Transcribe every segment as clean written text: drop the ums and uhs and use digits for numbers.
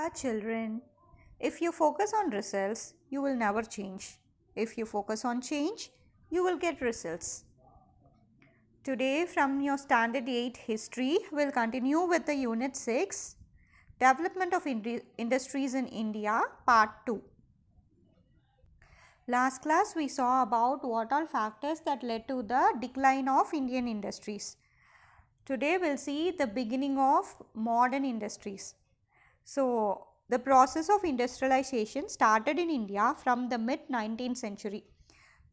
Dear children, if you focus on results, you will never change. If you focus on change, you will get results. Today, from your Standard 8 History, we'll continue with the Unit 6 Development of Industries in India, Part 2. Last class, we saw about what are factors that led to the decline of Indian industries. Today, we'll see the beginning of modern industries. So, the process of industrialization started in India from the mid 19th century.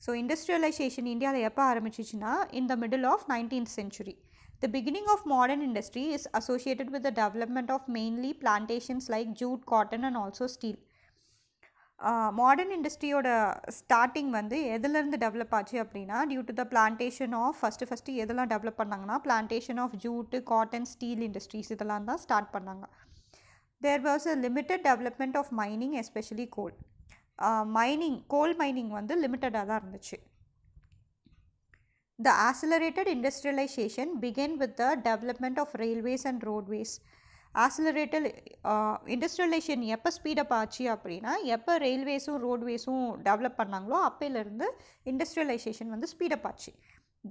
So, industrialization India in the middle of 19th century. The beginning of modern industry is associated with the development of mainly plantations like jute, cotton and also steel. Modern industry starting வந்து எதிலிருந்து develop ஆச்சு அப்படின்னா due to the plantation of first எதெல்லாம் develop பண்ணாங்கன்னா plantation of jute cotton steel industries இதெல்லாம் தான் start பண்ணாங்க. There was a limited development of mining, especially coal. Coal mining வந்து லிமிட்டடாக தான் இருந்துச்சு. The accelerated industrialization began with the development of railways and roadways. Accelerated industrialization எப்போ speed up ஆச்சு அப்படின்னா எப்போ ரயில்வேஸும் ரோட்வேஸும் டெவலப் பண்ணாங்களோ அப்போலேருந்து industrialization வந்து ஸ்பீடப் ஆச்சு.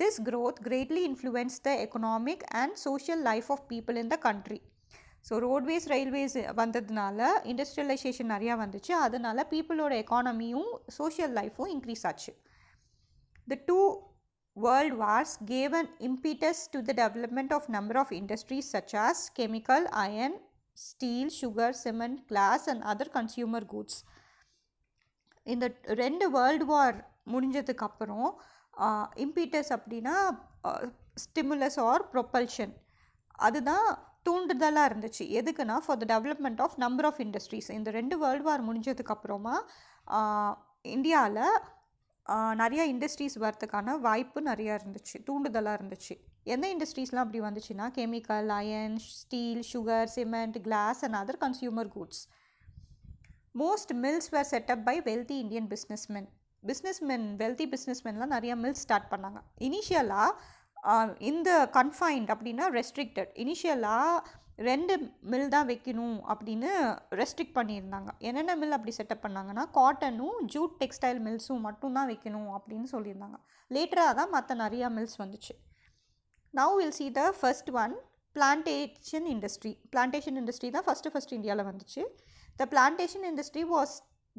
This growth greatly influenced the economic and social life of people in the country. So roadways railways வந்ததுனால industrialisation நிறையா வந்துச்சு. அதனால பீப்புளோட எக்கானமியும் சோஷியல் லைஃப்பும் இன்க்ரீஸ் ஆச்சு. The two world wars gave an impetus to the development of number of industries such as chemical, iron, steel, sugar, cement, glass and other consumer goods. இந்த ரெண்டு world war முடிஞ்சதுக்கு அப்புறம் இம்பீட்டஸ் அப்படின்னா ஸ்டிமுலஸ் ஆர் ப்ரொப்பல்ஷன் அதுதான் தூண்டுதலாக இருந்துச்சு. எதுக்குன்னா for the development of number of industries. இந்த ரெண்டு வேர்ல்டு வார் முடிஞ்சதுக்கப்புறமா இந்தியாவில் நிறையா இண்டஸ்ட்ரீஸ் வரத்துக்கான வாய்ப்பு நிறையா இருந்துச்சு, தூண்டுதலாக இருந்துச்சு. எந்த இண்டஸ்ட்ரீஸ்லாம் அப்படி வந்துச்சுன்னா chemical, iron, steel, sugar, cement, glass and other consumer goods. Most mills were set up by wealthy Indian wealthy பிஸ்னஸ்மென்லாம் நிறையா மில்ஸ் ஸ்டார்ட் பண்ணாங்க. இனிஷியலாக இந்த கன்ஃபைன்ட் அப்படின்னா ரெஸ்ட்ரிக்டட். இனிஷியலாக 2 மில் தான் வைக்கணும் அப்படின்னு ரெஸ்ட்ரிக்ட் பண்ணியிருந்தாங்க. என்னென்ன மில் அப்படி செட்டப் பண்ணாங்கன்னா காட்டனும் ஜூட் டெக்ஸ்டைல் மில்ஸும் மட்டும்தான் வைக்கணும் அப்படின்னு சொல்லியிருந்தாங்க. லேட்டராக தான் மற்ற நிறையா மில்ஸ் வந்துச்சு. Now will see the first one plantation industry தான் ஃபஸ்ட்டு இந்தியாவில் வந்துச்சு. The plantation industry was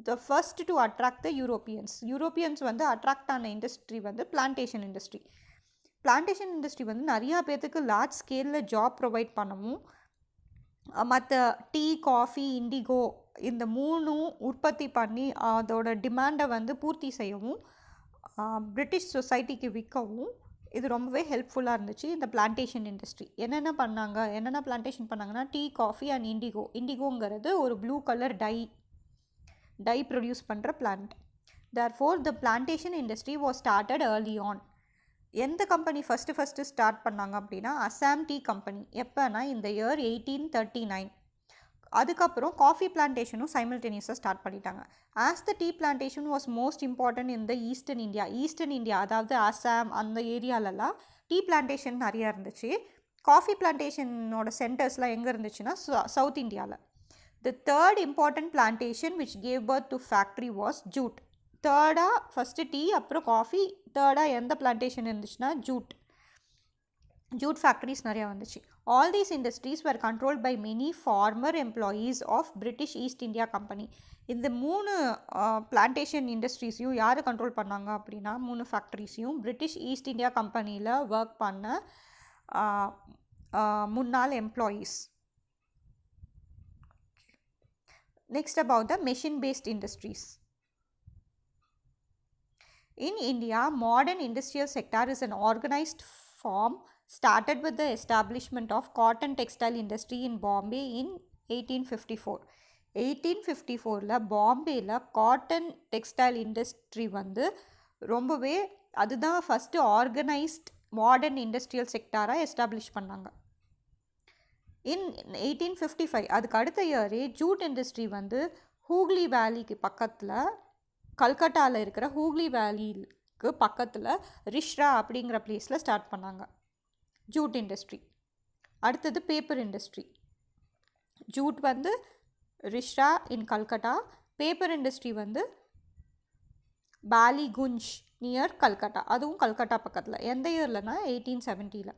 the first to attract the Europeans வந்து அட்ராக்ட் ஆன இண்டஸ்ட்ரி வந்து பிளான்டேஷன் இண்டஸ்ட்ரி வந்து நிறையா பேர்த்துக்கு லார்ஜ் ஸ்கேலில் ஜாப் ப்ரொவைட் பண்ணவும் மற்ற டீ, காஃபி, இண்டிகோ இந்த 3ம் உற்பத்தி பண்ணி அதோட டிமாண்டை வந்து பூர்த்தி செய்யவும் பிரிட்டிஷ் சொசைட்டிக்கு விற்கவும் இது ரொம்பவே ஹெல்ப்ஃபுல்லாக இருந்துச்சு. இந்த பிளான்டேஷன் இண்டஸ்ட்ரி என்னென்ன பிளான்டேஷன் பண்ணாங்கன்னா டீ, காஃபி அண்ட் இண்டிகோங்கிறது ஒரு ப்ளூ கலர் டை ப்ரொடியூஸ் பண்ணுற plant. Therefore the plantation industry was started early on. எந்த கம்பெனி ஃபஸ்ட்டு ஸ்டார்ட் பண்ணாங்க அப்படின்னா அசாம் டீ கம்பெனி. எப்போனா இந்த இயர் 1839. அதுக்கப்புறம் காஃபி பிளான்டேஷனும் சைமல்டேனியஸாக ஸ்டார்ட் பண்ணிட்டாங்க. As the tea plantation was most important in the eastern India அதாவது அசாம் அந்த ஏரியாலலாம் டீ பிளான்டேஷன் நிறையா இருந்துச்சு. காஃபி பிளான்டேஷனோட சென்டர்ஸ்லாம் எங்கே இருந்துச்சுன்னா சவுத் இந்தியாவில். The third important plantation which gave birth to factory was jute. தேர்டாக ஃபஸ்ட்டு டீ, அப்புறம் காஃபி, தேர்டாக எந்த பிளான்டேஷன் இருந்துச்சுன்னா ஜூட் ஃபேக்ட்ரிஸ் நிறையா வந்துச்சு. All these industries were controlled by many former employees of British East India company. இந்த 3 plantation இண்டஸ்ட்ரீஸையும் யார் கண்ட்ரோல் பண்ணாங்க அப்படின்னா 3 ஃபேக்ட்ரிஸையும் பிரிட்டிஷ் ஈஸ்ட் இந்தியா கம்பெனியில் ஒர்க் பண்ண முன்னாள் employees. Next about the machine based industries. In India, modern industrial sector is an organized form started with the establishment of cotton textile industry in Bombay in 1854. 1854ல பாம்பேயில் cotton textile industry வந்து ரொம்பவே அதுதான் first organised modern industrial செக்டாராக establish பண்ணாங்க. In 1855 அதுக்கு அடுத்த இயரே Jude industry வந்து ஹூக்லி வேலிக்கு பக்கத்தில் கல்கட்டாவில் இருக்கிற ஹூக்லி வேலிக்கு பக்கத்தில் ரிஷ்ரா அப்படிங்கிற பிளேஸில் ஸ்டார்ட் பண்ணாங்க ஜூட் இண்டஸ்ட்ரி. அடுத்தது பேப்பர் இண்டஸ்ட்ரி. ஜூட் வந்து Rishra in Calcutta. Paper industry வந்து பாலிகுஞ்ச் நியர் கல்கட்டா, அதுவும் கல்கட்டா பக்கத்தில். எந்த இயர்லனா 1870.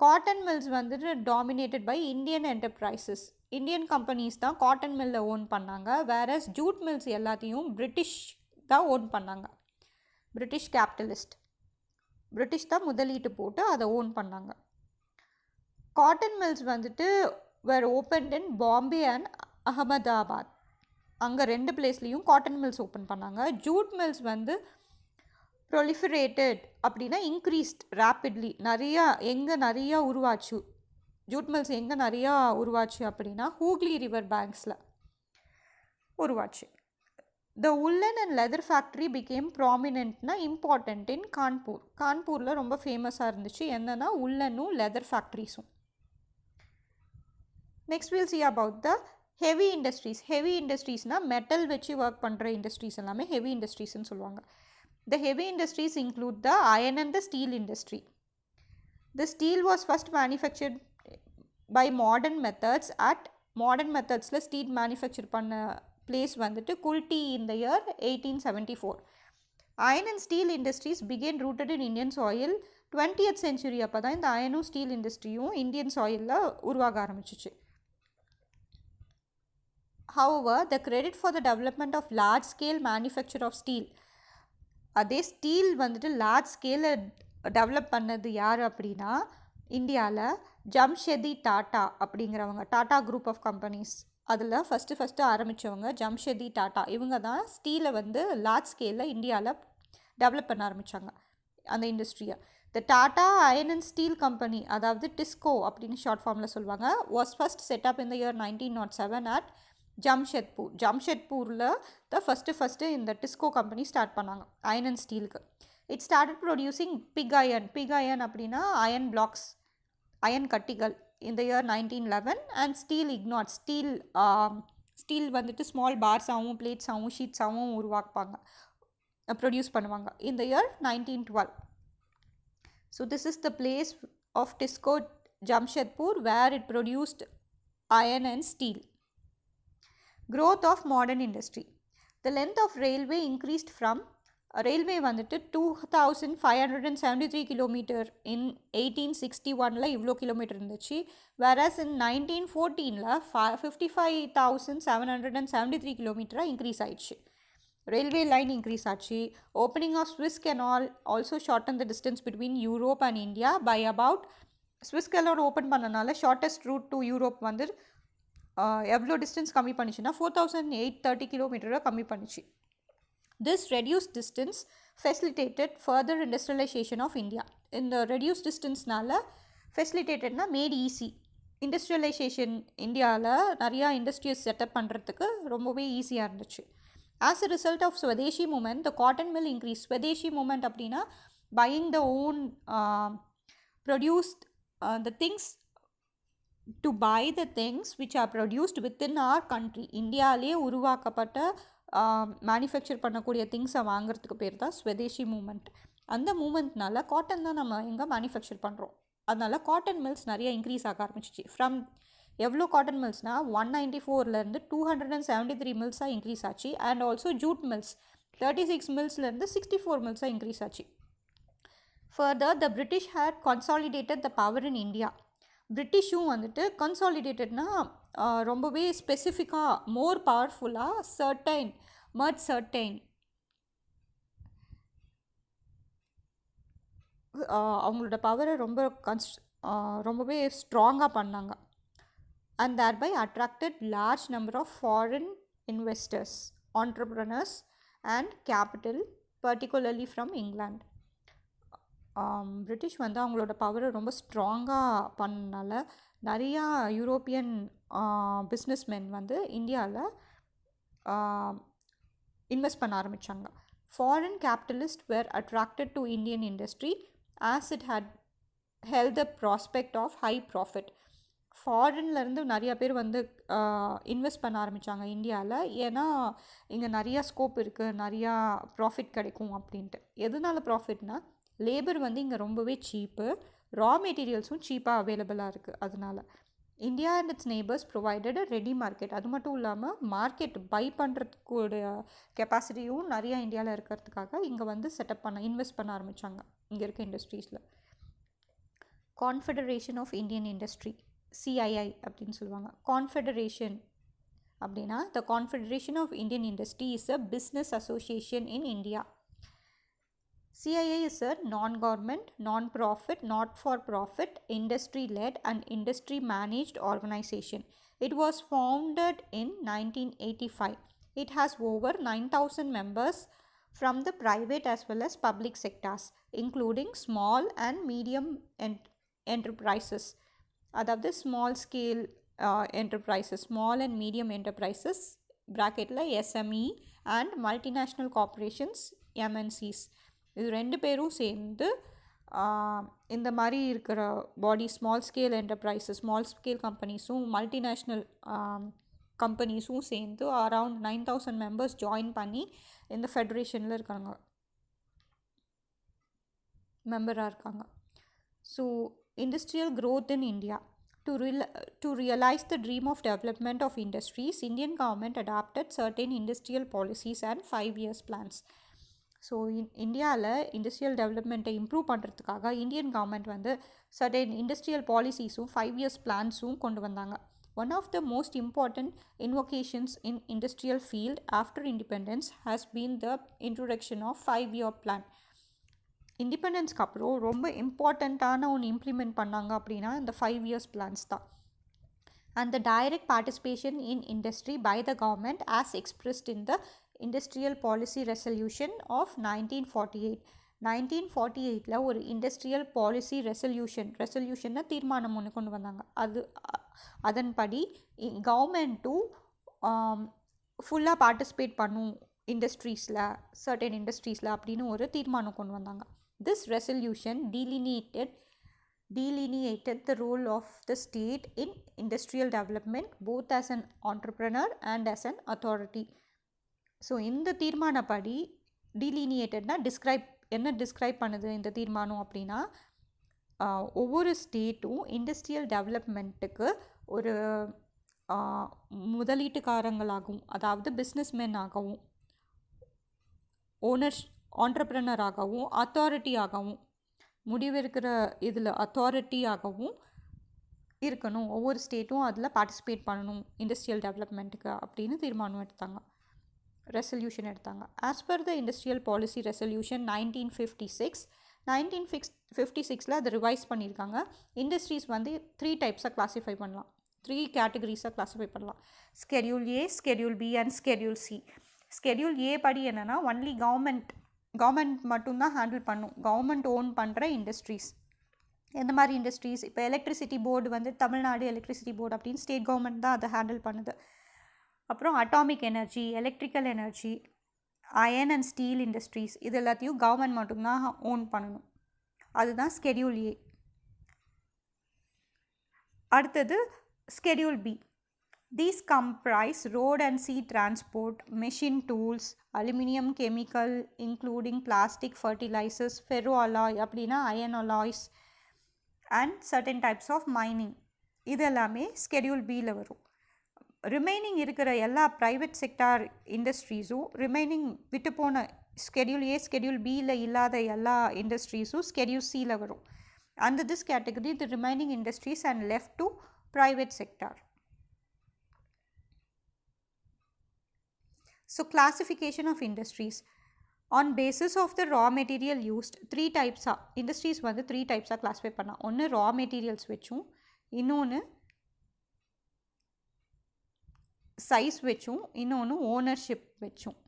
காட்டன் மில்ஸ் வந்துட்டு dominated by Indian enterprises. Indian companies தான் காட்டன் மில்லை ஓன் பண்ணாங்க. வேறஸ் ஜூட் மில்ஸ் எல்லாத்தையும் பிரிட்டிஷ் தான் ஓன் பண்ணாங்க. பிரிட்டிஷ் கேபிட்டலிஸ்ட், பிரிட்டிஷ் தான் முதலீட்டு போட்டு அதை ஓன் பண்ணாங்க. காட்டன் மில்ஸ் வந்துட்டு were opened in Bombay and Ahmedabad. அங்கே 2 பிளேஸ்லேயும் காட்டன் மில்ஸ் ஓப்பன் பண்ணாங்க. ஜூட் மில்ஸ் வந்து ப்ரொலிஃபரேட்டட் அப்படின்னா இன்க்ரீஸ்ட் ரேப்பிட்லி. நிறையா உருவாச்சு. ஜூட் மில்ஸ் எங்கே நிறையா உருவாச்சு அப்படின்னா ஹூக்லி ரிவர் பேங்க்ஸில் உருவாச்சு. The woollen and leather factory became ப்ராமினென்ட்னா இம்பார்ட்டண்ட் இன் கான்பூர். கான்பூரில் ரொம்ப ஃபேமஸாக இருந்துச்சு. என்னென்னா உள்ளனும் லெதர் ஃபேக்ட்ரிஸும். Next will see about the heavy industries. Heavy இண்டஸ்ட்ரீஸ்னால் மெட்டல் வச்சு ஒர்க் பண்ணுற இண்டஸ்ட்ரீஸ் எல்லாமே ஹெவி இண்டஸ்ட்ரீஸ்ன்னு சொல்லுவாங்க. The heavy industries include the iron and the steel industry. The steel was first manufactured by modern methods at modern methodsல steel manufacture பண்ண place வந்துட்டு Kulti in the year 1874. Iron and steel industries began rooted in Indian soil. 20th century அப்போ தான் இந்த அயனும் steel இண்டஸ்ட்ரியும் Indian சாயிலில் உருவாக ஆரம்பிச்சிச்சு. However, the credit for the development of large scale manufacture of steel, அதே steel வந்துட்டு லார்ஜ் ஸ்கேலில் டெவலப் பண்ணது யார் அப்படின்னா இந்தியாவில் ஜம்ஷெதி டாட்டா அப்படிங்கிறவங்க. டாட்டா குரூப் ஆஃப் கம்பெனிஸ் அதில் ஃபஸ்ட்டு ஆரம்பித்தவங்க ஜம்ஷெதி டாட்டா. இவங்க தான் ஸ்டீலை வந்து லார்ஜ் ஸ்கேலில் இந்தியாவில் டெவலப் பண்ண ஆரம்பித்தாங்க அந்த இண்டஸ்ட்ரியை. The Tata iron and steel company, அதாவது டிஸ்கோ அப்படின்னு ஷார்ட் ஃபார்மில் சொல்லுவாங்க, was first set up in the year 1907 at Jamshedpur. ஜம்ஷெத்பூரில் தான் ஃபஸ்ட்டு இந்த டிஸ்கோ கம்பெனி ஸ்டார்ட் பண்ணாங்க அயன் அண்ட் ஸ்டீலுக்கு. It started producing pig iron. Pig iron அப்படின்னா அயன் பிளாக்ஸ், அயன் கட்டிகள் இந்த இயர் 1911. அண்ட் ஸ்டீல் இக்னாட், ஸ்டீல் வந்துட்டு ஸ்மால் பார்ஸாகவும் பிளேட்ஸாகவும் ஷீட்ஸாகவும் உருவாக்குவாங்க, ப்ரொடியூஸ் பண்ணுவாங்க இந்த year 1912. So this is the place of TISCO Jamshedpur where it produced iron and steel. Growth of modern industry. The length of railway increased from railway வந்துட்டு 2573 kilometre in 1861ல் இவ்வளோ கிலோமீட்டர் இருந்துச்சு. whereas in 1914ல் 55,773 கிலோமீட்டராக increase ஆயிடுச்சு. Railway line increase ஆச்சு. Opening of Suez canal also shorten the distance between Europe and India by about. Suez canal open பண்ணனால shortest route to Europe வந்து எவ்வளோ டிஸ்டன்ஸ் கம்மி பண்ணிச்சுன்னா 4830 கிலோமீட்டரை கம்மி பண்ணிச்சு. This reduce distance facilitated further industrialization of India. இந்த ரெடியூஸ் டிஸ்டன்ஸ்னால ஃபெசிலிட்டேட்டட்னா மேட் ஈஸி. இண்டஸ்ட்ரியலைசேஷன் இந்தியாவில் நிறையா இண்டஸ்ட்ரீஸ் செட்டப் பண்ணுறதுக்கு ரொம்பவே ஈஸியாக இருந்துச்சு. As a result of Swadeshi movement the cotton mill increase. Swadeshi movement அப்படின்னா buying the own produced the things, to buy the things which are produced within our country. இந்தியாவிலே உருவாக்கப்பட்ட manufacture பண்ணக்கூடிய திங்ஸை வாங்குறதுக்கு பேர் தான் ஸ்வதேஷி மூமெண்ட். அந்த மூமெண்ட்னால காட்டன் தான் நம்ம எங்கே மேனுஃபேக்சர் பண்ணுறோம், அதனால் காட்டன் மில்ஸ் நிறைய இன்க்ரீஸ் ஆக ஆரம்பிச்சிச்சு. ஃப்ரம் எவ்வளோ காட்டன் மில்ஸ்னால் 194லேருந்து 273 மில்ஸாக இன்க்ரீஸ் ஆச்சு. அண்ட் ஆல்சோ ஜூட் மில்ஸ் 36 மில்ஸ்லேருந்து 64 மில்ஸாக இன்க்ரீஸ் ஆச்சு. Further the British had consolidated the power in India. பிரிட்டிஷும் வந்துட்டு கன்சாலிடேட்டட்னா ரொம்பவே ஸ்பெசிஃபிக்காக மோர் பவர்ஃபுல்லாக சர்டைன் அவங்களோட பவரை ரொம்பவே ஸ்ட்ராங்காக பண்ணாங்க. And thereby attracted large number of foreign investors, entrepreneurs and capital particularly from England. British வந்து அவங்களோட பவரை ரொம்ப ஸ்ட்ராங்காக பண்ணனால நிறையா யூரோப்பியன் பிஸ்னஸ்மென் வந்து இந்தியாவில் இன்வெஸ்ட் பண்ண ஆரம்பித்தாங்க. Foreign capitalist were attracted to Indian industry as it had held the prospect of high profit. ஃபாரின்லேருந்து நிறையா பேர் வந்து இன்வெஸ்ட் பண்ண ஆரம்பித்தாங்க இந்தியாவில். ஏன்னா இங்கே நிறையா ஸ்கோப் இருக்குது, நிறையா ப்ராஃபிட் கிடைக்கும் அப்படின்ட்டு. எதனால ப்ராஃபிட்னா லேபர் வந்து இங்கே ரொம்பவே சீப்பு, ரா மெட்டீரியல்ஸும் சீப்பாக அவைலபிளாக இருக்குது. அதனால் India and it's neighbours provided a ready market. அது மட்டும் இல்லாமல் மார்க்கெட் பை பண்ணுறதுக்கூடிய கெப்பாசிட்டியும் நிறையா இந்தியாவில் இருக்கிறதுக்காக இங்கே வந்து செட்டப் பண்ண இன்வெஸ்ட் பண்ண ஆரம்பித்தாங்க இங்கே இருக்க இண்டஸ்ட்ரீஸில். Confederation of Indian industry, CII அப்படின்னு சொல்லுவாங்க. கான்ஃபெடரேஷன் அப்படின்னா the confederation of Indian industry is a business association in India. CII is a non-government, non-profit, not-for-profit, industry-led and industry-managed organization. It was founded in 1985. It has over 9,000 members from the private as well as public sectors, including small and medium enterprises. அதாவது small scale enterprises, small and medium enterprises ப்ராக்கெட்டில் SME and multinational corporations MNCs. இது ரெண்டு பேரும் சேர்ந்து இந்த மாதிரி இருக்கிற body small scale enterprises, small scale கம்பெனிஸும் மல்டிநேஷ்னல் கம்பெனிஸும் சேர்ந்து அரவுண்ட் 9,000 மெம்பர்ஸ் ஜாயின் பண்ணி இந்த ஃபெடரேஷனில் இருக்காங்க, மெம்பராக இருக்காங்க. So industrial growth in India. To realize the dream of development of industries, Indian government adopted certain industrial policies and 5 years plans. So இந்தியாவில் industrial டெவலப்மெண்ட்டை இம்ப்ரூவ் பண்ணுறதுக்காக இந்தியன் கவர்மெண்ட் வந்து சர்டன் இண்டஸ்ட்ரியல் பாலிசிஸும் 5 years பிளான்ஸும் கொண்டு வந்தாங்க. One of the most important invocations in industrial field after independence has been the introduction of 5-year plan. இண்டிபெண்டன்ஸ்க்கு அப்புறம் ரொம்ப இம்பார்ட்டண்ட்டான ஒன்று இம்ப்ளிமெண்ட் பண்ணாங்க அப்படின்னா இந்த 5 years பிளான்ஸ் தான். And the direct participation in industry by the government as expressed in the Industrial Policy Resolution of 1948. 1948ல ஒரு இண்டஸ்ட்ரியல் பாலிசி ரெசல்யூஷனை தீர்மானம் ஒன்று கொண்டு வந்தாங்க. அதன்படி கவர்மெண்ட்டும் ஃபுல்லாக பார்ட்டிசிபேட் பண்ணும் இண்டஸ்ட்ரீஸில், சர்டன் இண்டஸ்ட்ரீஸில் அப்படின்னு ஒரு தீர்மானம் கொண்டு வந்தாங்க. This resolution delineated the role of the state in industrial development both as an entrepreneur and as an authority. So இந்த தீர்மானப்படி டீலினியேட்டட்னா டிஸ்கிரைப் பண்ணுது இந்த தீர்மானம் அப்படின்னா ஒவ்வொரு ஸ்டேட்டும் இண்டஸ்ட்ரியல் டெவலப்மெண்ட்டுக்கு ஒரு முதலீட்டுக்காரங்களாகவும், அதாவது பிஸ்னஸ்மேன் ஆகவும், ஆண்டர்ப்ரனராகவும், அத்தாரிட்டியாகவும், முடிவெடுக்கிற இதில் அத்தாரிட்டியாகவும் இருக்கணும். ஒவ்வொரு ஸ்டேட்டும் அதில் பார்ட்டிசிபேட் பண்ணணும் இண்டஸ்ட்ரியல் டெவலப்மெண்ட்டுக்கு அப்படின்னு தீர்மானம் எடுத்தாங்க, ரெசல்யூஷன் எடுத்தாங்க. As per the industrial policy resolution 1956ல் அதை ரிவைஸ் பண்ணியிருக்காங்க. இண்டஸ்ட்ரீஸ் வந்து 3 டைப்ஸாக கிளாஸிஃபை பண்ணலாம், 3 கேட்டகரிஸாக கிளாஸிஃபை பண்ணலாம். Schedule A, schedule B and schedule C. Schedule A படி என்னென்னா ஒன்லி கவர்மெண்ட் மட்டும்தான் ஹேண்டில் பண்ணும், கவர்மெண்ட் ஓன் பண்ணுற இண்டஸ்ட்ரீஸ். எந்த மாதிரி இண்டஸ்ட்ரீஸ்? இப்போ எலக்ட்ரிசிட்டி போர்டு வந்து தமிழ்நாடு எலக்ட்ரிசிட்டி போர்டு அப்படின்னு ஸ்டேட் கவர்மெண்ட் தான் அதை ஹேண்டில் பண்ணுது. அப்புறம் atomic energy, electrical energy, iron and steel industries, இது எல்லாத்தையும் கவர்மெண்ட் மட்டும்தான் ஓன் பண்ணணும். அதுதான் ஸ்கெடியூல் A. அடுத்தது schedule B. These comprise road and sea transport, machine tools, aluminum, chemical including plastic, fertilizers, ferroalloy அப்படின்னா iron alloys and certain types of mining. இது எல்லாமே schedule Bயில் வரும். ரிமைனிங் இருக்கிற எல்லா ப்ரைவேட் செக்டார் இண்டஸ்ட்ரீஸும், ரிமைனிங் விட்டு போன ஸ்கெடியூல் A, ஸ்கெடியூல் Bயில் இல்லாத எல்லா இண்டஸ்ட்ரீஸும் ஸ்கெடியூல் Cயில் வரும். Under this category, the remaining industries are left to private sector. So classification of industries. On basis of the raw material used, 3 types are industries வந்து 3 types classify பண்ணலாம். ஒன்று raw materials வச்சும், இன்னொன்று size வச்சும், இன்னொன்று ownership வச்சும்.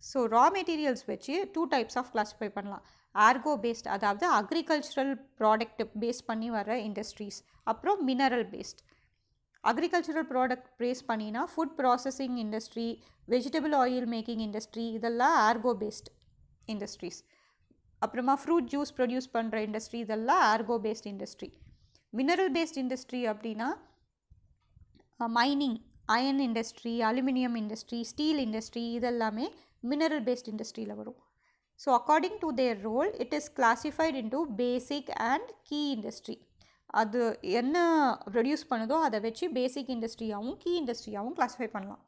So raw materials வச்சு 2 types of classify பண்ணலாம். ஆர்கோ பேஸ்ட், அதாவது அக்ரிகல்ச்சரல் ப்ராடக்ட் பேஸ் பண்ணி வர இண்டஸ்ட்ரீஸ். அப்புறம் mineral based. Agricultural product base பண்ணினா food processing industry, vegetable oil making industry, இதெல்லாம் ஆர்கோ பேஸ்ட் இண்டஸ்ட்ரீஸ். அப்புறமா ஃப்ரூட் ஜூஸ் ப்ரொடியூஸ் பண்ணுற இண்டஸ்ட்ரி, இதெல்லாம் ஆர்கோ based industry. Mineral based industry அப்படின்னா mining, iron industry, aluminium industry, steel industry, இதெல்லாமே மினரல் பேஸ்ட் இண்டஸ்ட்ரியில் வரும். So according to their role it is classified into basic and key industry. அது என்ன produce பண்ணுதோ அதை வச்சு பேசிக் இண்டஸ்ட்ரியாகவும் கீ இண்டஸ்ட்ரியாகவும் கிளாஸிஃபை பண்ணலாம்.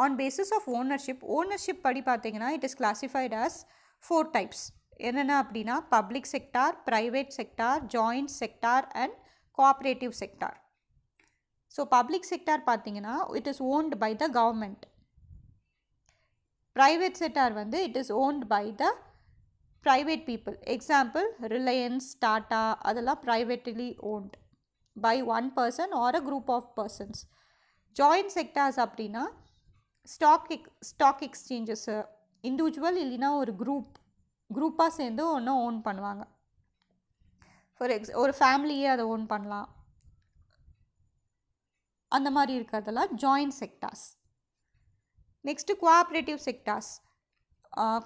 ஆன் பேசிஸ் ஆஃப் ஓனர்ஷிப் படி பார்த்தீங்கன்னா it is classified as 4 types. என்னென்ன அப்படின்னா public sector, private sector, joint sector and cooperative sector. So public sector பார்த்தீங்கன்னா it is owned by the government. Private sector வந்து it is owned by the private people. Example, Reliance, Tata, அதெல்லாம் privately owned by one person or a group of persons. Joint sectors அப்படின்னா stock exchanges, individual இல்லைனா ஒரு குரூப்பாக சேர்ந்து ஒன்று own பண்ணுவாங்க. ஒரு ஃபேமிலியே அதை ஓன் பண்ணலாம். அந்த மாதிரி இருக்கிறதெல்லாம் joint sectors. Next cooperative sectors,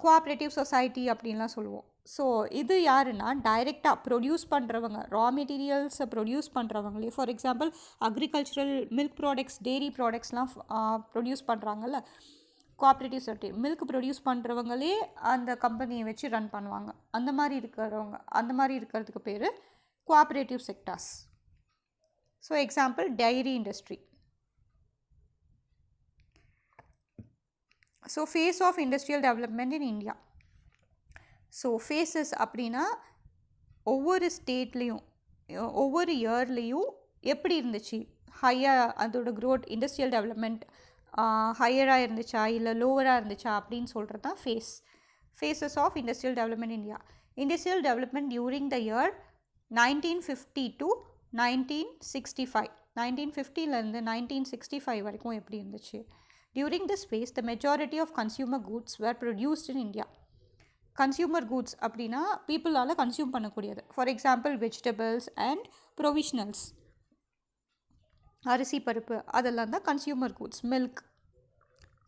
cooperative society அப்படின்லாம் சொல்லுவோம். ஸோ இது யாருன்னா டைரெக்டாக ப்ரொடியூஸ் பண்ணுறவங்க, ரா மெட்டீரியல்ஸை ப்ரொடியூஸ் பண்ணுறவங்களே. For example agricultural milk products, dairy ப்ராடக்ட்ஸ்லாம் ப்ரொடியூஸ் பண்ணுறாங்கல்ல, கோஆப்ரேட்டிவ் சொசைட்டி மில்க் ப்ரொடியூஸ் பண்ணுறவங்களே அந்த கம்பெனியை வச்சு ரன் பண்ணுவாங்க. அந்த மாதிரி இருக்கிறதுக்கு பேர் cooperative sectors. So example dairy industry. So phase of industrial development in India. So phases அப்படின்னா ஒவ்வொரு ஸ்டேட்லேயும் ஒவ்வொரு இயர்லேயும் எப்படி இருந்துச்சு, ஹையாக அதோட க்ரோத், இண்டஸ்ட்ரியல் டெவலப்மெண்ட் ஹையராக இருந்துச்சா இல்லை லோவராக இருந்துச்சா அப்படின்னு சொல்கிறது தான் phases of industrial development India. Industrial development during the year 1950 to 1965, 1950லேருந்து 1965 வரைக்கும் எப்படி இருந்துச்சு. During this phase, the majority of consumer goods were produced in India. Consumer goods அப்படின்னா பீப்புளால் கன்சியூம் பண்ணக்கூடியது. ஃபார் எக்ஸாம்பிள் வெஜிடபிள்ஸ் அண்ட் ப்ரொவிஷனல்ஸ், அரிசி பருப்பு அதெல்லாம் தான் கன்சியூமர் கூட்ஸ். மில்க்,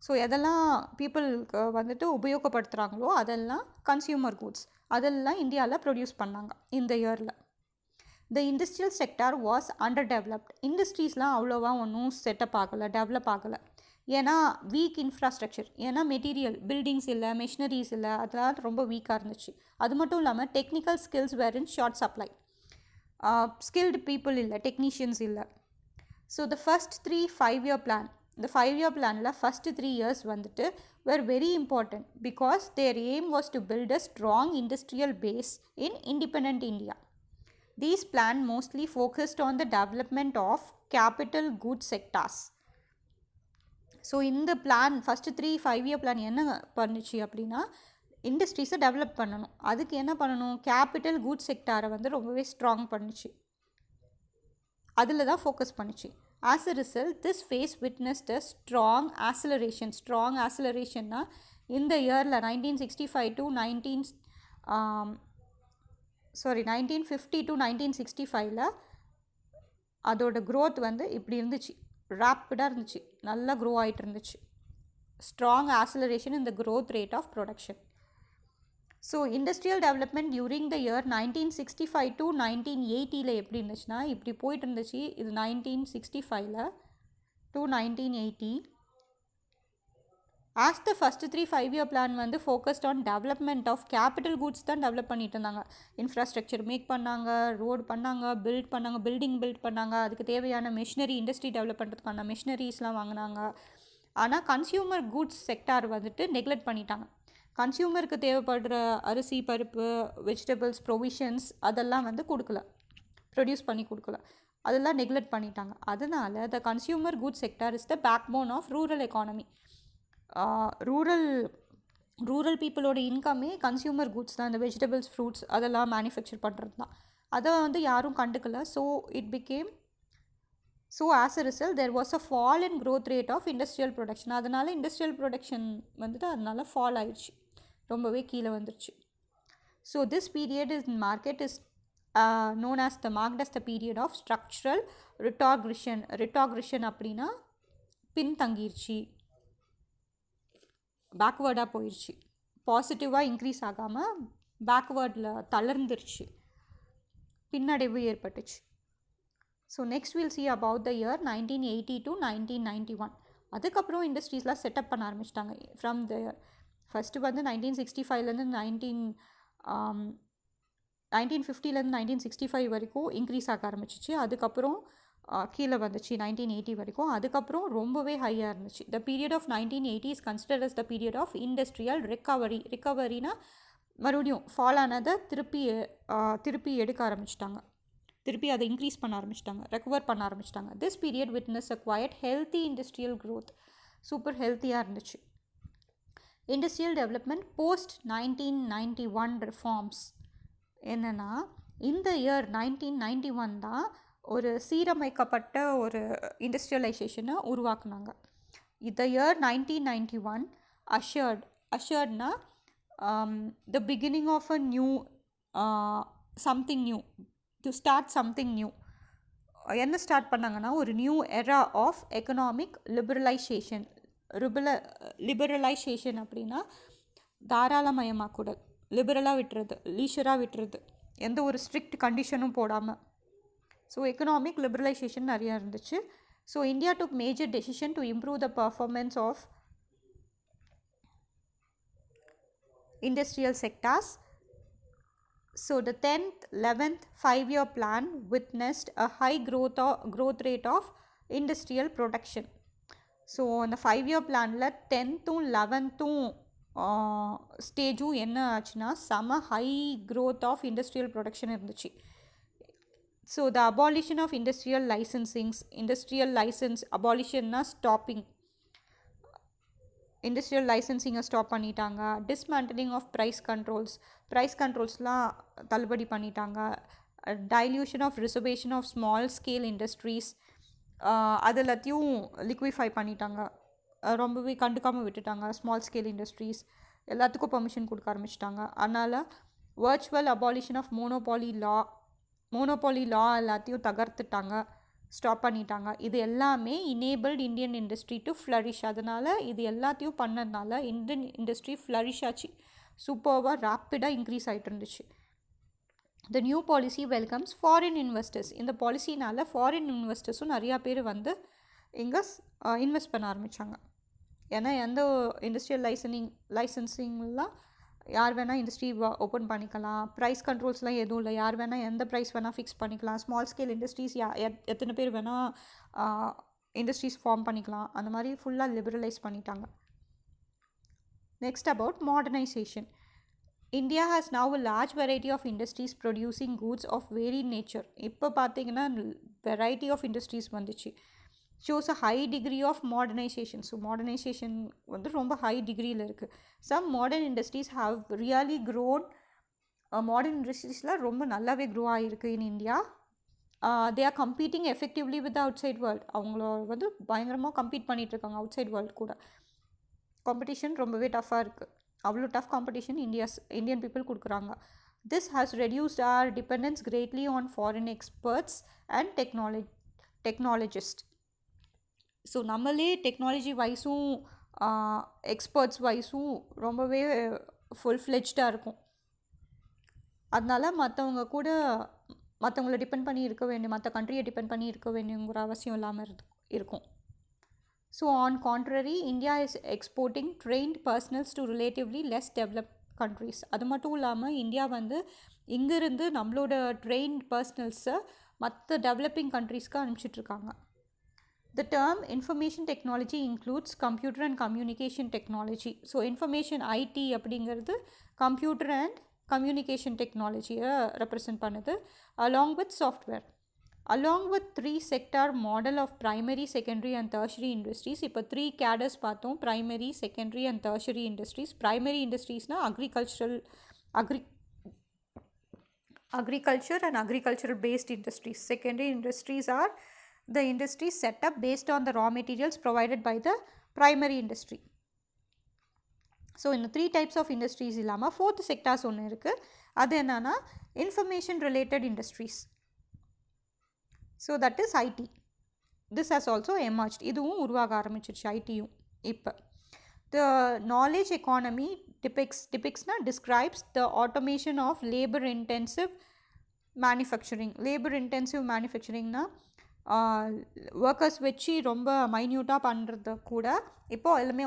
ஸோ எதெல்லாம் பீப்புளுக்கு வந்துட்டு உபயோகப்படுத்துகிறாங்களோ அதெல்லாம் கன்சியூமர் கூட்ஸ். அதெல்லாம் இந்தியாவில் ப்ரொடியூஸ் பண்ணாங்க இந்த இயரில். The industrial sector was under developed. இண்டஸ்ட்ரீஸ்லாம் அவ்வளோவா ஒன்றும் செட்டப் ஆகலை, டெவலப் ஆகலை. ஏன்னா வீக் இன்ஃப்ராஸ்ட்ரக்சர், ஏன்னா மெட்டீரியல் பில்டிங்ஸ் இல்லை, மெஷினரிஸ் இல்லை, அதெல்லாம் ரொம்ப வீக்காக இருந்துச்சு. அது மட்டும் இல்லாமல் technical skills were in short supply. Skilled people இல்லை, டெக்னீஷியன்ஸ் இல்லை. So the first 5-year plan, இந்த 5-year பிளானில் ஃபஸ்ட்டு 3 years வந்துட்டு were very important because their aim was to build a strong industrial base in independent India. These plan mostly focused on the development of capital goods sectors. So இந்த plan first 5-year plan என்ன பண்ணுச்சு அப்படின்னா இண்டஸ்ட்ரீஸை develop பண்ணணும். அதுக்கு என்ன பண்ணணும், capital goods செக்டாரை வந்து ரொம்பவே ஸ்ட்ராங் பண்ணுச்சு, அதில் தான் ஃபோக்கஸ் பண்ணுச்சு. As a result this phase witnessed a strong ஆக்சிலரேஷன்னா இந்த இயரில் 1965 to 1950 to 1965 அதோட க்ரோத் வந்து இப்படி இருந்துச்சு, ரேப்பிடாக இருந்துச்சு, நல்லா க்ரோ ஆகிட்டு இருந்துச்சு. Strong acceleration in the growth rate of production. So industrial development during the year 1965 to 1980 எப்படி இருந்துச்சுன்னா இப்படி போயிட்டு இருந்துச்சு. இது 1965 to 1980. As the first 5-year plan வந்து focused on development of capital goods தான் டெவலப் பண்ணிட்டு இருந்தாங்க. இன்ஃப்ராஸ்ட்ரக்சர் மேக் பண்ணாங்க, ரோடு பண்ணாங்க, பில்டிங் பில்ட் பண்ணாங்க, அதுக்கு தேவையான மெஷினரி, இண்டஸ்ட்ரி டெவலப் பண்ணுறதுக்கான மெஷினரிஸ்லாம் வாங்கினாங்க. ஆனால் கன்சியூமர் குட்ஸ் செக்டார் வந்துட்டு நெக்லெக்ட் பண்ணிட்டாங்க. கன்சியூமருக்கு தேவைப்படுற அரிசி பருப்பு வெஜிடபிள்ஸ் ப்ரொவிஷன்ஸ் அதெல்லாம் வந்து ப்ரொடியூஸ் பண்ணி கொடுக்கல, அதெல்லாம் நெக்லெக்ட் பண்ணிட்டாங்க. அதனால் the consumer goods sector is the backbone of rural economy. Rural பீப்புளோட இன்கமே கன்சியூமர் குட்ஸ் தான், இந்த வெஜிடபிள்ஸ் ஃப்ரூட்ஸ் அதெல்லாம் மேனுஃபேக்சர் பண்ணுறது தான். அதை வந்து யாரும் கண்டுக்கல. So as a result there was a fall in growth rate of industrial production. அதனால் இண்டஸ்ட்ரியல் ப்ரொடக்ஷன் வந்துட்டு அதனால் ஃபால் ஆயிடுச்சு, ரொம்பவே கீழே வந்துருச்சு. So this period in market is known as the period of structural retrogression. அப்படின்னா பின்தங்கிருச்சு, பேக்வேர்டாக போயிடுச்சு, பாசிட்டிவாக இன்க்ரீஸ் ஆகாமல் பேக்வேர்டில் தளர்ந்துருச்சு, பின்னடைவு ஏற்பட்டுச்சு. So next will see about the year 1980 to 1991. அதுக்கப்புறம் இண்டஸ்ட்ரீஸ்லாம் செட்டப் பண்ண ஆரம்பிச்சிட்டாங்க. ஃபஸ்ட்டு வந்து 1965லேருந்து 1950லேருந்து 1965 வரைக்கும் இன்க்ரீஸ் ஆக ஆரம்பிச்சிச்சு. அதுக்கப்புறம் கீழே வந்துச்சு 1980 வரைக்கும். அதுக்கப்புறம் ரொம்பவே ஹையாக இருந்துச்சு. The period of 1980 is considered as the period of industrial ரிகவரினா மறுபடியும் ஃபால் ஆனதை திருப்பி எடுக்க ஆரம்பிச்சிட்டாங்க. திருப்பி அதை இன்க்ரீஸ் பண்ண ஆரம்பிச்சிட்டாங்க, ரெக்கவர் பண்ண ஆரம்பிச்சிட்டாங்க. This period witness a quite healthy industrial growth. Super ஹெல்த்தியாக இருந்துச்சு. இண்டஸ்ட்ரியல் டெவலப்மெண்ட் போஸ்ட் 1991 ரிஃபார்ம்ஸ் என்னென்னா, இந்த இயர் 1991 தான் ஒரு சீரமைக்கப்பட்ட ஒரு இண்டஸ்ட்ரியலைசேஷனை உருவாக்குனாங்க. இந்த இயர் 1991 அஷர்ட்னா the beginning of a new something new, to start something new. என்ன ஸ்டார்ட் பண்ணாங்கன்னா, ஒரு new era of economic liberalisation. Liberalisation அப்படின்னா தாராளமயமாக்குதல், லிபரலாக விட்டுறது, லீஷராக விட்டுறது, எந்த ஒரு ஸ்ட்ரிக்ட் கண்டிஷனும் போடாமல். ஸோ எக்கனாமிக் லிபரலைசேஷன் நிறையா இருந்துச்சு. So India took major decision to improve the performance of industrial sectors. So the 10th 11th 5-year plan witnessed a high growth rate of industrial production. So அந்த 5-year planல 10th 11th ஸ்டேஜும் என்ன ஆச்சுன்னா செம high growth of industrial production இருந்துச்சு. So the abolition of industrial license abolition na stopping, industrial லைசன்சிங்கை stop பண்ணிட்டாங்க. Dismantling of price கண்ட்ரோல்ஸ்லாம் தள்ளுபடி பண்ணிட்டாங்க. Dilution of reservation of small scale industries அது எல்லாத்தையும் லிக்விஃபை பண்ணிட்டாங்க. ரொம்பவே கண்டுக்காமல் விட்டுட்டாங்க. ஸ்மால் ஸ்கேல் இண்டஸ்ட்ரீஸ் எல்லாத்துக்கும் பெர்மிஷன் கொடுக்க ஆரம்பிச்சிட்டாங்க. அதனால் virtual abolition of monopoly law எல்லாத்தையும் தகர்த்துட்டாங்க, ஸ்டாப் பண்ணிட்டாங்க. இது எல்லாமே enabled Indian industry to flourish. அதனால் இது எல்லாத்தையும் பண்ணதுனால இந்தியன் இண்டஸ்ட்ரி ஃப்ளரிஷ் ஆச்சு. சூப்பர்வாக ரேப்பிடாக இன்க்ரீஸ் ஆகிட்டு இருந்துச்சு. The new policy welcomes foreign investors. இந்த பாலிசினால் ஃபாரின் இன்வெஸ்டர்ஸும் நிறையா பேர் வந்து இங்கே இன்வெஸ்ட் பண்ண ஆரம்பித்தாங்க. ஏன்னா எந்த இண்டஸ்ட்ரியல் லைசன்சிங்லாம் யார் வேணால் இண்டஸ்ட்ரி ஓப்பன் பண்ணிக்கலாம். ப்ரைஸ் கண்ட்ரோல்ஸ்லாம் எதுவும் இல்லை. யார் வேணால் எந்த ப்ரைஸ் வேணால் ஃபிக்ஸ் பண்ணிக்கலாம். ஸ்மால் ஸ்கேல் இண்டஸ்ட்ரீஸ் எத்தனை பேர் வேணால் இண்டஸ்ட்ரீஸ் ஃபார்ம் பண்ணிக்கலாம். அந்த மாதிரி ஃபுல்லாக லிபரலைஸ் பண்ணிட்டாங்க. Next about modernisation. India has now a large variety of industries producing goods of very nature. இப்போ பார்த்தீங்கன்னா வெரைட்டி ஆஃப் இண்டஸ்ட்ரீஸ் வந்துச்சு. Shows a high degree of modernisation. So modernisation வந்து ரொம்ப ஹை டிகிரியில் இருக்குது. Some modern industries have really grown. Modern இண்டஸ்ட்ரீஸில் ரொம்ப நல்லாவே க்ரோ ஆகிருக்கு in India. They are competing effectively with outside world. அவங்கள வந்து பயங்கரமாக கம்பீட் பண்ணிகிட்ருக்காங்க அவுட் சைட் வேர்ல்டு கூட. காம்படிஷன் ரொம்பவே டஃப்பாக இருக்குது. அவ்வளோ டஃப் காம்படிஷன் இந்தியன் பீப்புள் கொடுக்குறாங்க. This has reduced our dependence greatly on foreign experts and technologist. So நம்மளே டெக்னாலஜி வைஸும் எக்ஸ்பர்ட்ஸ் வைஸும் ரொம்பவே ஃபுல் ஃப்ளெஜ்டாக இருக்கும். அதனால் மற்றவங்கள டிபெண்ட் பண்ணி இருக்க வேண்டிய, மற்ற கண்ட்ரியை டிபெண்ட் பண்ணி இருக்க வேண்டியங்கிற அவசியம் இல்லாமல் இருக்கும். So on contrary, India is exporting trained personals to relatively less developed countries. அது மட்டும் இல்லாமல் இந்தியா வந்து இங்கேருந்து நம்மளோட ட்ரெயின்ட் பர்சனல்ஸை மற்ற developing கண்ட்ரீஸ்க்கு அனுப்பிச்சிட்ருக்காங்க. The term information technology includes computer and communication technology. So information IT அப்படிங்கிறது computer and communication technology-யை represent பண்ணுது, along with software. Along with 3 sector model of primary, secondary and tertiary industries. இப்போ 3 cadres பார்த்தோம்: primary, secondary and tertiary industries. Primary industries-னா agriculture and agricultural based industries. Secondary industries are the industries set up based on the raw materials provided by the primary industry. So இந்த 3 types of industries இல்லாமல் 4th sectors ஒன்று இருக்குது. அது என்னன்னா information related industries. So that is IT. This has also emerged. இதுவும் உருவாக ஆரம்பிச்சிருச்சு ஐடியும். இப்போ the knowledge economy describes the automation of labor intensive manufacturingனா ஒர்க்கர்ஸ் வச்சு ரொம்ப மைன்யூட்டாக பண்ணுறது கூட இப்போது எல்லாமே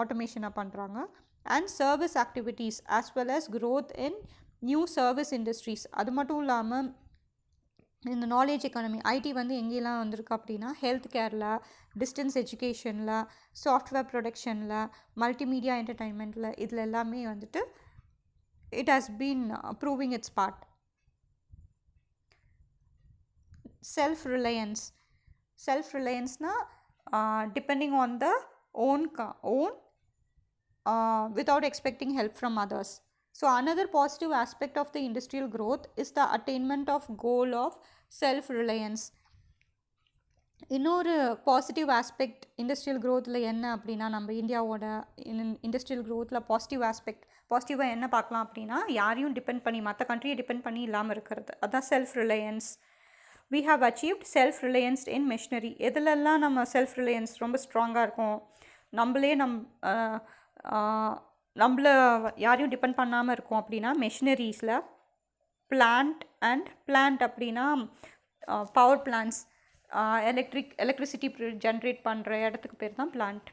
ஆட்டோமேஷனாக பண்ணுறாங்க. And service activities as well as growth in new service industries. அது மட்டும் இல்லாமல் இந்த நாலேஜ் எக்கானமி ஐடி வந்து எங்கெல்லாம் வந்திருக்கு அப்படின்னா ஹெல்த் கேரில், டிஸ்டன்ஸ் எஜுகேஷனில், சாஃப்ட்வேர் ப்ரொடக்ஷனில், மல்டிமீடியா என்டர்டைன்மெண்ட்டில், இதில் எல்லாமே வந்துட்டு it has been proving its part. Self reliance. Self ரிலையன்ஸ்னால் depending on the own without expecting help from others. So another positive aspect of the industrial growth is the attainment of goal of self-reliance. இன்னொரு positive aspect industrial க்ரோத்தில் என்ன அப்படின்னா, நம்ம இந்தியாவோட industrial க்ரோத்தில் பாசிட்டிவாக என்ன பார்க்கலாம் அப்படின்னா, யாரையும் டிபெண்ட் பண்ணி, மற்ற கண்ட்ரியை டிபெண்ட் பண்ணி இல்லாமல் இருக்கிறது. அதுதான் self Reliance. we have achieved self-reliance in machinery. எதுலெல்லாம் நம்ம செல்ஃப் ரிலையன்ஸ் ரொம்ப ஸ்ட்ராங்காக இருக்கும், நம்மளே நம்மள யாரையும் டிபெண்ட் பண்ணாமல் இருக்கும் அப்படின்னா மெஷினரிஸில். பிளான்ட் அப்படின்னா பவர் பிளான்ட்ஸ், எலக்ட்ரிசிட்டி ஜென்ரேட் பண்ணுற இடத்துக்கு பேர் தான் plant.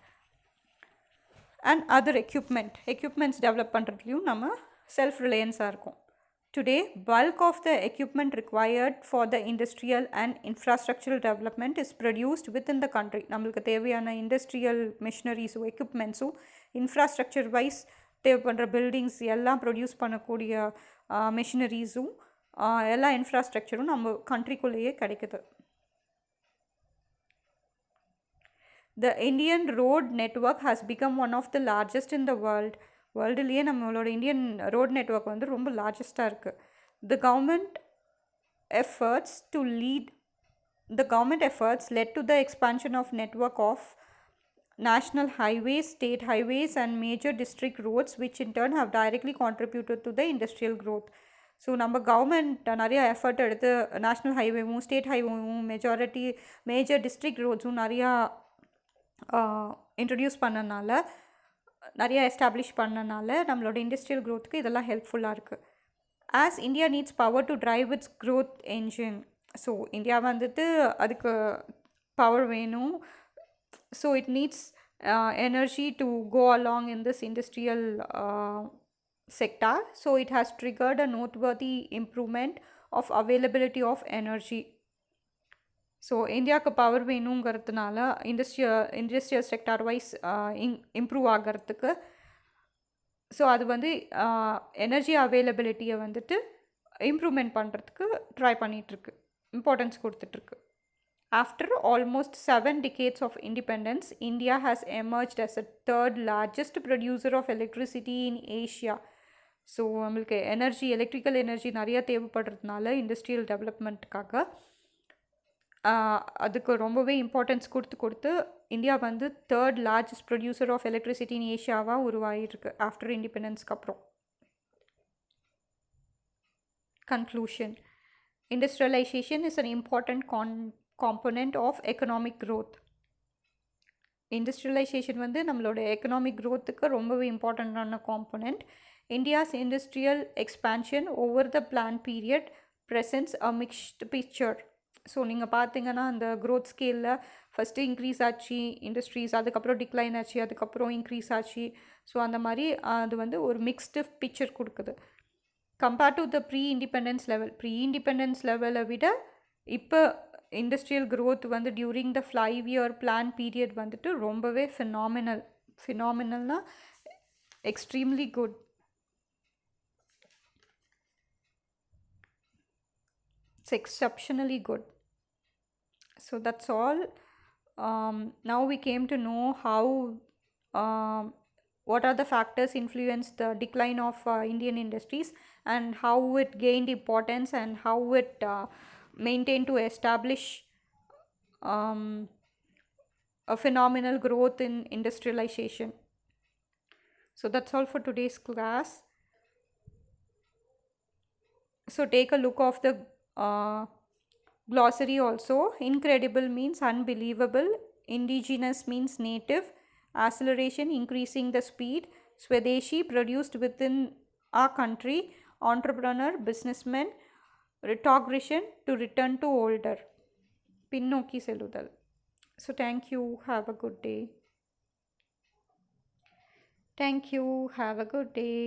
And other equipments develop பண்ணுறதுலையும் நம்ம செல்ஃப் ரிலையன்ஸாக இருக்கும். Today, bulk of the equipment required for the industrial and infrastructural development is produced within the country. நம்மளுக்கு தேவையான இண்டஸ்ட்ரியல் மிஷினரிஸும் எக்யூப்மெண்ட்ஸும் இன்ஃப்ராஸ்ட்ரக்சர் வைஸ் தேவைப்படுற பில்டிங்ஸ் எல்லாம் ப்ரொடியூஸ் பண்ணக்கூடிய மிஷினரிஸும் எல்லா இன்ஃப்ராஸ்ட்ரக்சரும் நம்ம கண்ட்ரிக்குள்ளேயே கிடைக்குது. The Indian road network has become one of the largest in the world. வேர்ல்டுலேயே நம்மளோட Indian road network வந்து ரொம்ப லார்ஜஸ்ட்டாக இருக்குது. The government efforts led to the expansion of network of national highways, state highways and major district roads, which in turn have directly contributed to the industrial growth. So நம்ம government நிறையா effort எடுத்து national ஹைவேவும் state ஹைவேவும் major district ரோட்ஸும் நிறையா introduce பண்ணனால, நிறையா establish பண்ணனால நம்மளோட industrial க்ரோத்துக்கு இதெல்லாம் ஹெல்ப்ஃபுல்லாக இருக்குது. As India needs power to drive its growth engine. So India வந்துட்டு அதுக்கு பவர் வேணும். So it needs energy to go along in this industrial sector. So it has triggered a noteworthy improvement of availability of energy. So இந்தியாவுக்கு power வேணுங்கிறதுனால industrial sector wise improve ஆகிறதுக்கு, so அது வந்து energy அவைலபிலிட்டியை வந்துட்டு improvement பண்ணுறதுக்கு try பண்ணிகிட்ருக்கு, importance கொடுத்துட்ருக்கு. After almost 7 decades of independence, India has emerged as a third largest producer of electricity in Asia. So நம்மளுக்கு எலக்ட்ரிக்கல் எனர்ஜி நிறையா தேவைப்படுறதுனால இண்டஸ்ட்ரியல் டெவலப்மெண்ட்டுக்காக அதுக்கு ரொம்பவே இம்பார்ட்டன்ஸ் கொடுத்து இந்தியா வந்து third largest producer of electricity in ஏஷியாவாக உருவாகிருக்கு ஆஃப்டர் இண்டிபெண்டன்ஸ்க்கு அப்புறம். Conclusion. Industrialization is an important component of economic growth. Industrialization வந்து நம்மளோட எக்கனாமிக் க்ரோத்துக்கு ரொம்பவே இம்பார்ட்டண்ட்டான component. India's industrial expansion over the planned period presents a mixed picture. So நீங்கள் பார்த்தீங்கன்னா அந்த க்ரோத் ஸ்கேலில் ஃபஸ்ட்டு இன்க்ரீஸ் ஆச்சு இண்டஸ்ட்ரீஸ், அதுக்கப்புறம் டிக்ளைன் ஆச்சு, அதுக்கப்புறம் இன்க்ரீஸ் ஆச்சு. ஸோ அந்த மாதிரி அது வந்து ஒரு மிக்ஸ்டு பிக்சர் கொடுக்குது. Compared to the pre independence லெவலை விட இப்போ இண்டஸ்ட்ரியல் க்ரோத் வந்து during the 5-year plan period வந்துட்டு ரொம்பவே ஃபினாமினல்னா extremely good. It's exceptionally good. So that's all. Now we came to know how what are the factors influence the decline of Indian industries and how it gained importance and how it maintained to establish a phenomenal growth in industrialization. So that's all for today's class. So take a look of the glossary also. Incredible means unbelievable, indigenous means native, acceleration increasing the speed, Swadeshi produced within our country, entrepreneur businessman, retrogression to return to older, பின்னோக்கி செல்லுதல். So thank you, have a good day. Thank you, have a good day.